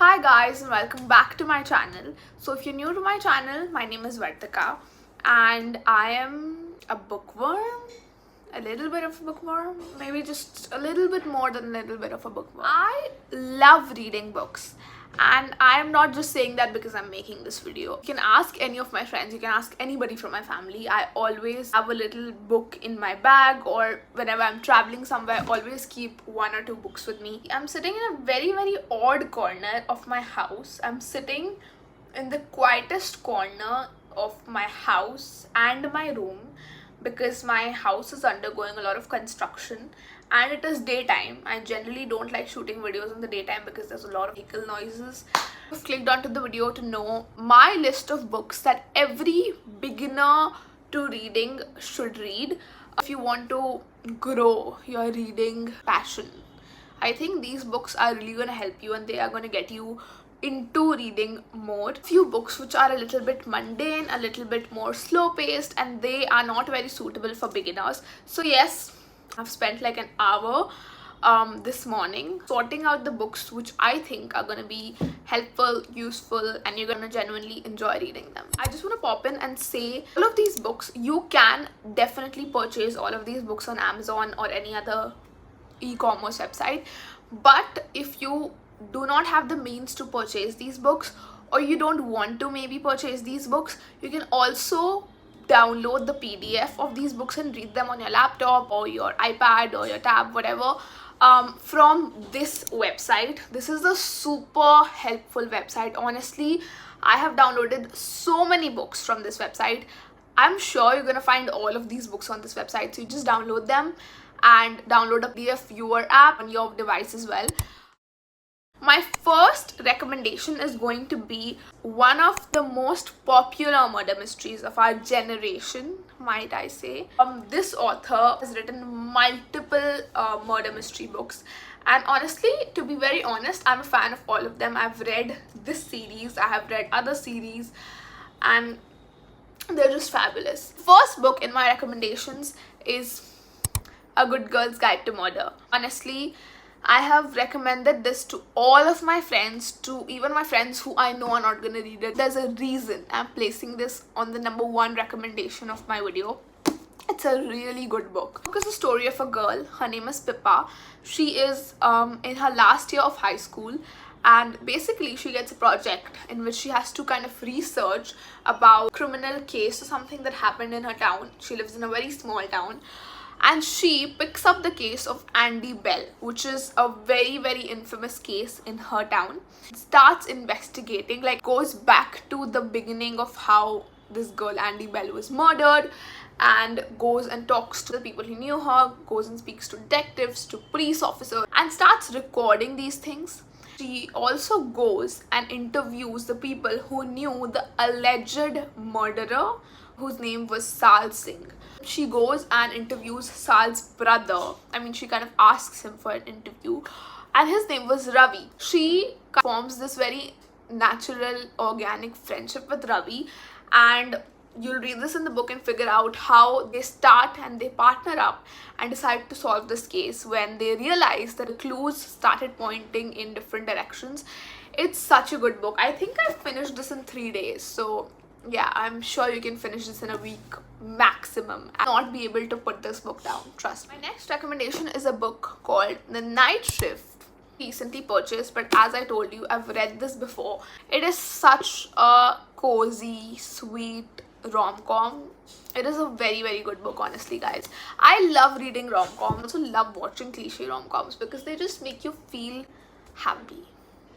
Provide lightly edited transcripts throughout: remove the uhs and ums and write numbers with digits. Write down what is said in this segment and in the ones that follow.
Hi guys and welcome back to my channel. So if you're new to my channel, my name is Vartika and I am a bookworm, a little bit of a bookworm, maybe just a little bit more than a little bit of a bookworm. I love reading books and I am not just saying that because I'm making this video. You can ask any of my friends, you can ask anybody from my family. I always have a little book in my bag, or whenever I'm traveling somewhere, I always keep one or two books with me. I'm sitting in a very odd corner of my house. I'm sitting in the quietest corner of my house and my room because my house is undergoing a lot of construction and it is daytime. I generally don't like shooting videos in the daytime because there's a lot of vehicle noises. I've clicked onto the video to know my list of books that every beginner to reading should read if you want to grow your reading passion. I think these books are really going to help you and they are going to get you into reading more. Few books which are a little bit mundane, a little bit more slow paced, and they are not very suitable for beginners. So yes, I've spent like an hour this morning sorting out the books which I think are going to be helpful, useful, and you're going to genuinely enjoy reading them. I just want to pop in and say all of these books, you can definitely purchase all of these books on Amazon or any other e-commerce website, but if you do not have the means to purchase these books, or you don't want to maybe purchase these books, you can also download the PDF of these books and read them on your laptop or your iPad or your tab, whatever, from this website. This is a super helpful website. Honestly, I have downloaded so many books from this website. I'm sure you're gonna find all of these books on this website, so you just download them and download a PDF viewer app on your device as well. My first recommendation is going to be one of the most popular murder mysteries of our generation, might I say. This author has written multiple murder mystery books, and honestly, to be very honest, I'm a fan of all of them. I've read this series, I have read other series, and they're just fabulous. First book in my recommendations is A Good Girl's Guide to Murder. Honestly, I have recommended this to all of my friends, to even my friends who I know are not gonna read it. There's a reason I'm placing this on the number one recommendation of my video. It's a really good book. The book is the story of a girl. Her name is Pippa. She is in her last year of high school, and basically she gets a project in which she has to kind of research about a criminal case or something that happened in her town. She lives in a very small town, and she picks up the case of Andy Bell, which is a very infamous case in her town. Starts investigating, like goes back to the beginning of how this girl Andy Bell was murdered, and goes and talks to the people who knew her, goes and speaks to detectives, to police officers, and starts recording these things. She also goes and interviews the people who knew the alleged murderer, whose name was Sal Singh. She goes and interviews Sal's brother. She kind of asks him for an interview, and his name was Ravi. She forms this very natural, organic friendship with Ravi, and you'll read this in the book and figure out how they start and they partner up and decide to solve this case when they realize that the clues started pointing in different directions. It's such a good book. I think I finished this in 3 days, so yeah, I'm sure you can finish this in a week maximum and not be able to put this book down, trust me. My next recommendation is a book called The Night Shift. Recently purchased, but as I told you, I've read this before. It is such a cozy, sweet rom-com. It is a very good book, honestly, guys. I love reading rom-coms. I also love watching cliche rom-coms because they just make you feel happy.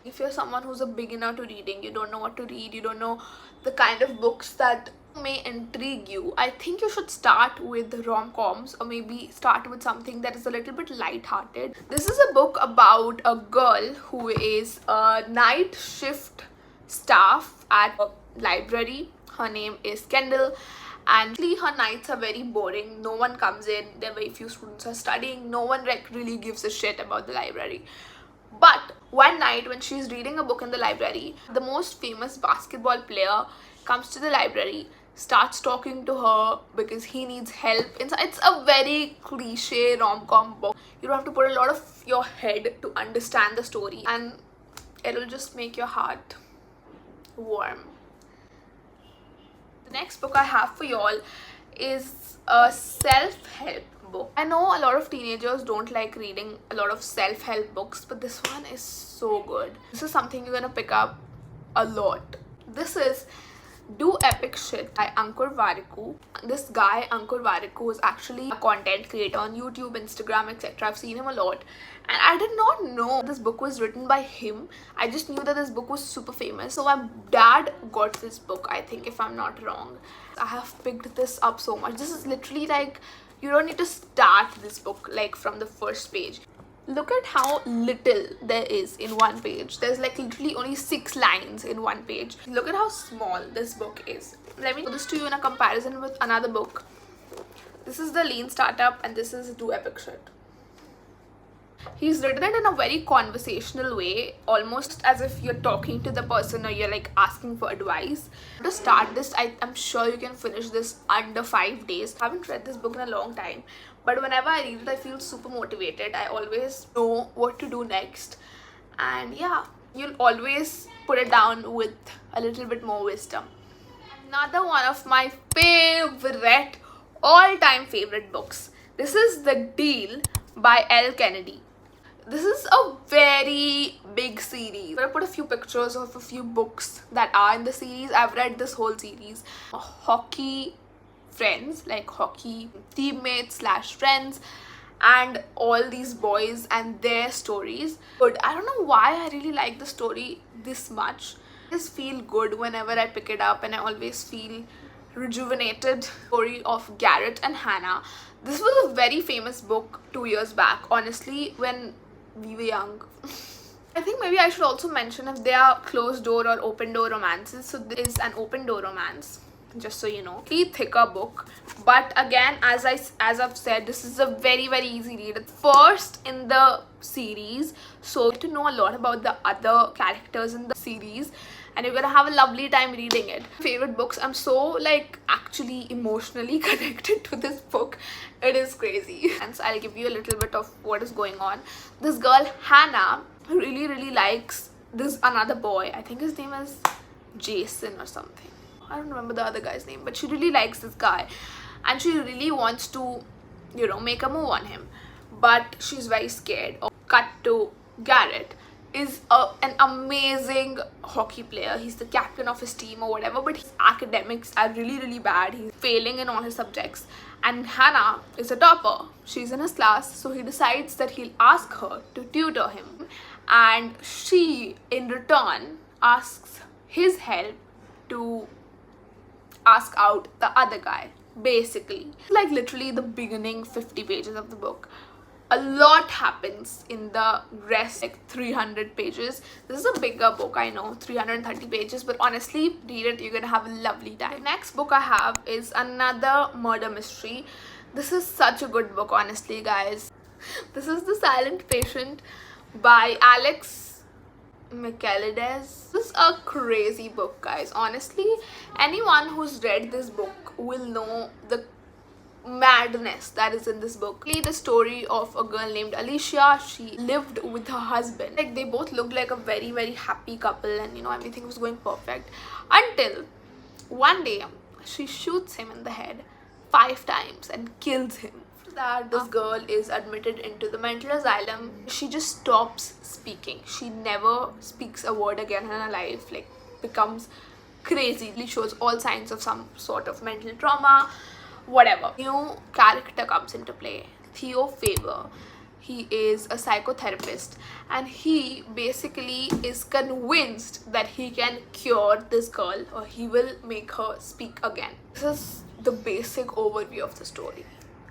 If you're someone who's a beginner to reading, you don't know what to read, you don't know the kind of books that may intrigue you, I think you should start with rom-coms, or maybe start with something that is a little bit light-hearted. This is a book about a girl who is a night shift staff at a library. Her name is Kendall, and her nights are very boring. No one comes in, there are very few students are studying, no one really gives a shit about the library. But one night when she's reading a book in the library, the most famous basketball player comes to the library, starts talking to her because he needs help. It's a very cliche rom-com book. You don't have to put a lot of your head to understand the story, and it'll just make your heart warm. The next book I have for y'all is a self-help book. I know a lot of teenagers don't like reading a lot of self-help books, but this one is so good. This is something you're gonna pick up a lot. This is Do Epic Shit by Ankur Warikoo. This guy, Ankur Warikoo, is actually a content creator on YouTube, Instagram, etc. I've seen him a lot. And I did not know this book was written by him. I just knew that this book was super famous. So my dad got this book, I think, if I'm not wrong. I have picked this up so much. This is literally like, you don't need to start this book like from the first page. Look at how little there is in one page. There's like literally only 6 lines in one page. Look at how small this book is. Let me show this to you in a comparison with another book. This is The Lean Startup and this is Do Epic Shit. He's written it in a very conversational way, almost as if you're talking to the person or you're like asking for advice. To start this, I'm sure you can finish this under 5 days. I haven't read this book in a long time, but whenever I read it, I feel super motivated. I always know what to do next. And yeah, you'll always put it down with a little bit more wisdom. Another one of my favorite, all-time favorite books. This is The Deal by Elle Kennedy. This is a very big series. I'm gonna put a few pictures of a few books that are in the series. I've read this whole series. Hockey friends, like hockey teammates / friends, and all these boys and their stories. But I don't know why I really like the story this much. I just feel good whenever I pick it up, and I always feel rejuvenated. Story of Garrett and Hannah. This was a very famous book 2 years back, honestly, when we were young. I think maybe I should also mention if they are closed door or open door romances. So this is an open door romance, just so you know. Pretty thicker book, but again, as I've said, this is a very easy read. It's first in the series, so you get to know a lot about the other characters in the series, and you're gonna have a lovely time reading it. Favorite books. I'm so like actually emotionally connected to this book. It is crazy. And so I'll give you a little bit of what is going on. This girl Hannah really likes this another boy. I think his name is Jason or something. I don't remember the other guy's name, but she really likes this guy and she really wants to, you know, make a move on him, but she's very scared. Cut to Garrett is an amazing hockey player. He's the captain of his team or whatever, but his academics are really bad. He's failing in all his subjects, and Hannah is a topper. She's in his class, so he decides that he'll ask her to tutor him, and she in return asks his help to ask out the other guy. Basically, like literally the beginning 50 pages of the book. A lot happens in the rest, like 300 pages. This is a bigger book, I know, 330 pages, but honestly, read it, you're gonna have a lovely time. The next book I have is another murder mystery. This is such a good book, honestly, guys. This is The Silent Patient by Alex Michaelides. This is a crazy book, guys. Honestly, anyone who's read this book will know the madness that is in this book. The story of a girl named Alicia. She lived with her husband. Like, they both looked like a very happy couple, and you know, everything was going perfect until one day she shoots him in the head 5 times and kills him. That this girl is admitted into the mental asylum. She just stops speaking. She never speaks a word again in her life. Like, becomes crazy. She shows all signs of some sort of mental trauma, whatever. New character comes into play, Theo Faber. He is a psychotherapist, and he basically is convinced that he can cure this girl, or he will make her speak again. This is the basic overview of the story.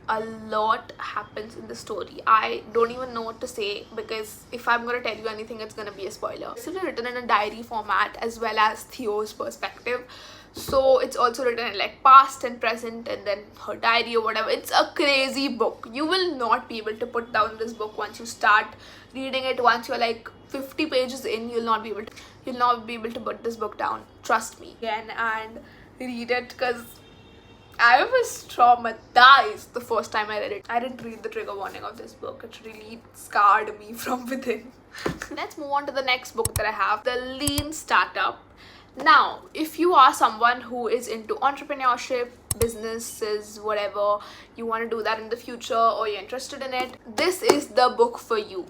A lot happens in the story. I don't even know what to say, because if I'm gonna tell you anything, it's gonna be a spoiler. It's written in a diary format as well as Theo's perspective, so it's also written in like past and present and then her diary or whatever. It's a crazy book. You will not be able to put down this book once you start reading it. Once you're like 50 pages in, you'll not be able to put this book down. Trust me. Again, and read it, because I was traumatized the first time I read it. I didn't read the trigger warning of this book. It really scarred me from within. Let's move on to the next book that I have, The Lean Startup. Now, if you are someone who is into entrepreneurship, businesses, whatever, you want to do that in the future or you're interested in it, this is the book for you.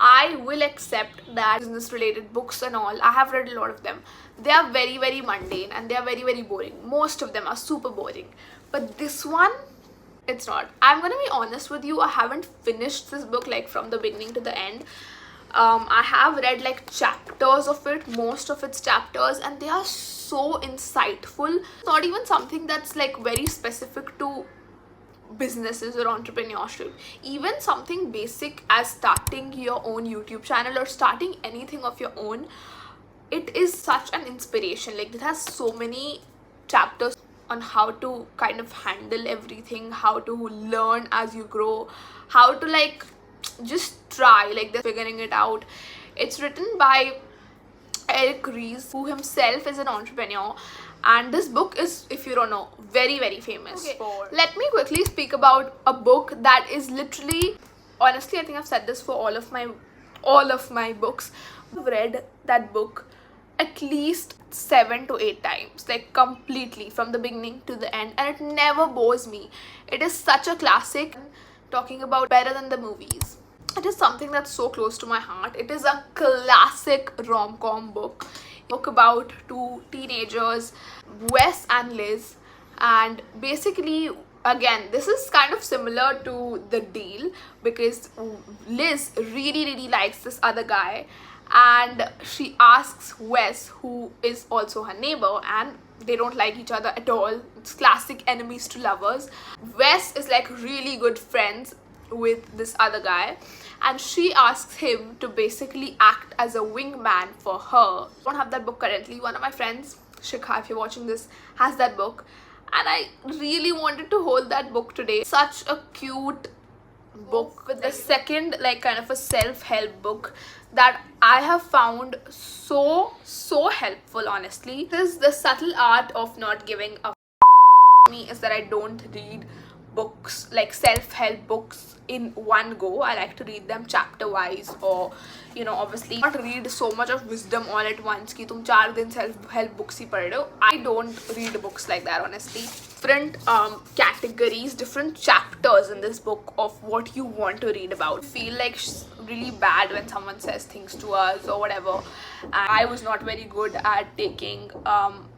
I will accept that business related books and all, I have read a lot of them. They are very, very mundane and they are very, very boring. Most of them are super boring. But this one, it's not. I'm gonna be honest with you, I haven't finished this book like from the beginning to the end. I have read like chapters of it, most of its chapters, and they are so insightful. It's not even something that's like very specific to businesses or entrepreneurship. Even something basic as starting your own YouTube channel or starting anything of your own, it is such an inspiration. Like, it has so many chapters on how to kind of handle everything, how to learn as you grow, how to like just try, like they're figuring it out. It's written by Eric Ries, who himself is an entrepreneur, and this book is, if you don't know, very, very famous. Okay. Let me quickly speak about a book that is literally, honestly, I think I've said this for all of my books. I've read that book at least 7 to 8 times, like completely from the beginning to the end, and it never bores me. It is such a classic, talking about better than the movies. It is something that's so close to my heart. It is a classic rom-com book about two teenagers, Wes and Liz, and basically, again, this is kind of similar to The Deal because Liz really, really likes this other guy, and she asks Wes, who is also her neighbor, and they don't like each other at all. It's classic enemies to lovers. Wes is like really good friends with this other guy, and she asks him to basically act as a wingman for her. I don't have that book currently. One of my friends, Shikha, if you're watching this, has that book, and I really wanted to hold that book today. Such a cute book. With the second, like, kind of a self-help book that I have found so helpful, honestly. This is The Subtle Art of Not Giving a me is that I don't read books, like self-help books, in one go. I like to read them chapter wise, or you know, obviously not read so much of wisdom all at once ki tum 4 din self-help books hi pad rahe ho. I don't read books like that, honestly. Different categories, different chapters in this book of what you want to read about. Feel like really bad when someone says things to us or whatever, and I was not very good at taking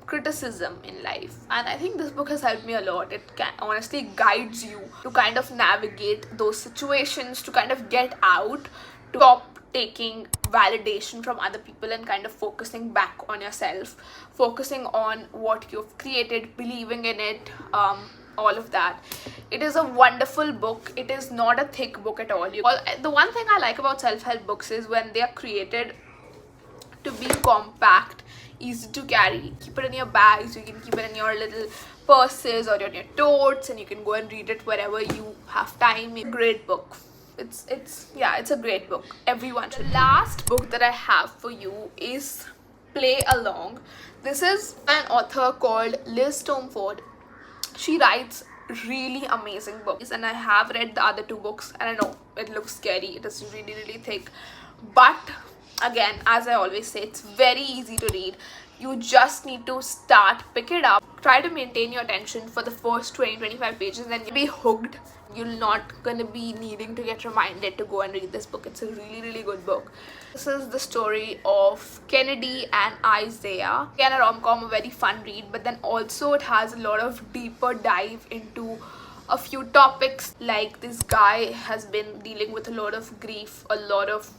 criticism in life, and I think this book has helped me a lot. It honestly guides you to kind of navigate those situations, to kind of get out, to stop taking validation from other people and kind of focusing back on yourself, focusing on what you've created, believing in it, all of that. It is a wonderful book. It is not a thick book at all. The one thing I like about self-help books is when they are created to be compact, easy to carry. Keep it in your bags, you can keep it in your little purses or in your totes, and you can go and read it wherever you have time. It's a great book. It's a great book. Everyone should. The last book that I have for you is Play Along. This is an author called Liz Stomford. She writes really amazing books, and I have read the other 2 books, and I know it looks scary. It is really, really thick, but again, as I always say, it's very easy to read. You just need to pick it up, try to maintain your attention for the first 20-25 pages, and you'll be hooked. You're not gonna be needing to get reminded to go and read this book. It's a really, really good book. This is the story of Kennedy and Isaiah. Again, a rom-com, a very fun read, but then also it has a lot of deeper dive into a few topics, like this guy has been dealing with a lot of grief, a lot of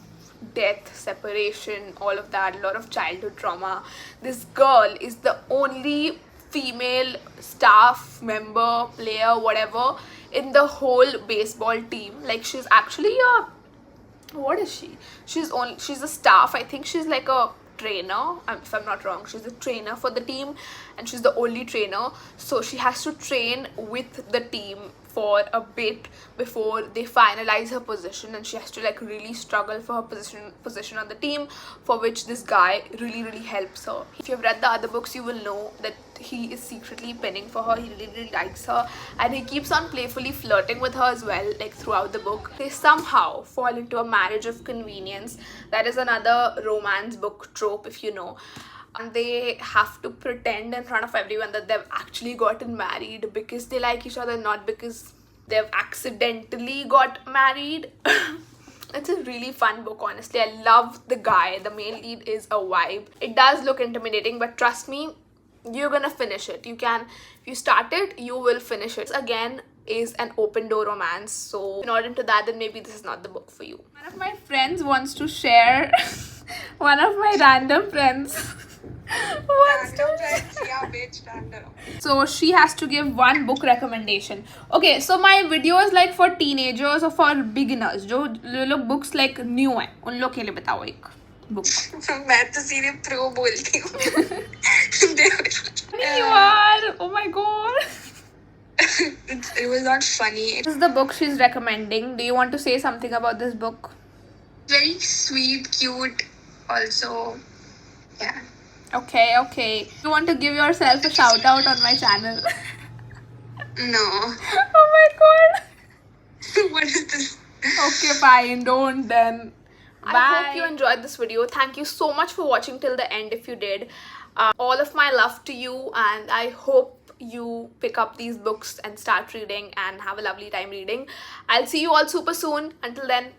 death, separation, all of that, a lot of childhood trauma. This girl is the only female staff member, player, whatever, in the whole baseball team. Like, she's actually what is she? She's a staff. I think she's like a trainer, if I'm not wrong. She's a trainer for the team, and she's the only trainer, so she has to train with the team for a bit before they finalize her position, and she has to like really struggle for her position on the team, for which this guy really helps her. If you've read the other books, you will know that he is secretly pinning for her. He really likes her, and he keeps on playfully flirting with her as well, like throughout the book. They somehow fall into a marriage of convenience. That is another romance book trope, if you know. And they have to pretend in front of everyone that they've actually gotten married because they like each other, not because they've accidentally got married. It's a really fun book, honestly. I love the guy. The male lead is a vibe. It does look intimidating, but trust me, you're gonna finish it. You can, if you start it, you will finish it. Again, is an open door romance, so if you're not into that, then maybe this is not the book for you. One of my friends wants to share one of my random friends wants to so she has to give one book recommendation. Okay, so my video is like for teenagers or for beginners जो लोग books like new है, उन लोग के लिए बताओ एक book. मैं तो सीधे प्रो बोलती हूँ. You are, oh my god. It was not funny. This is the book she's recommending. Do you want to say something about this book? Very sweet, cute, also. Yeah. Okay. You want to give yourself a shout out on my channel? No. Oh my god. What is this? Okay, fine. Don't then. Bye. I hope you enjoyed this video. Thank you so much for watching till the end if you did. All of my love to you, and I hope you pick up these books and start reading and have a lovely time reading. I'll see you all super soon. Until then,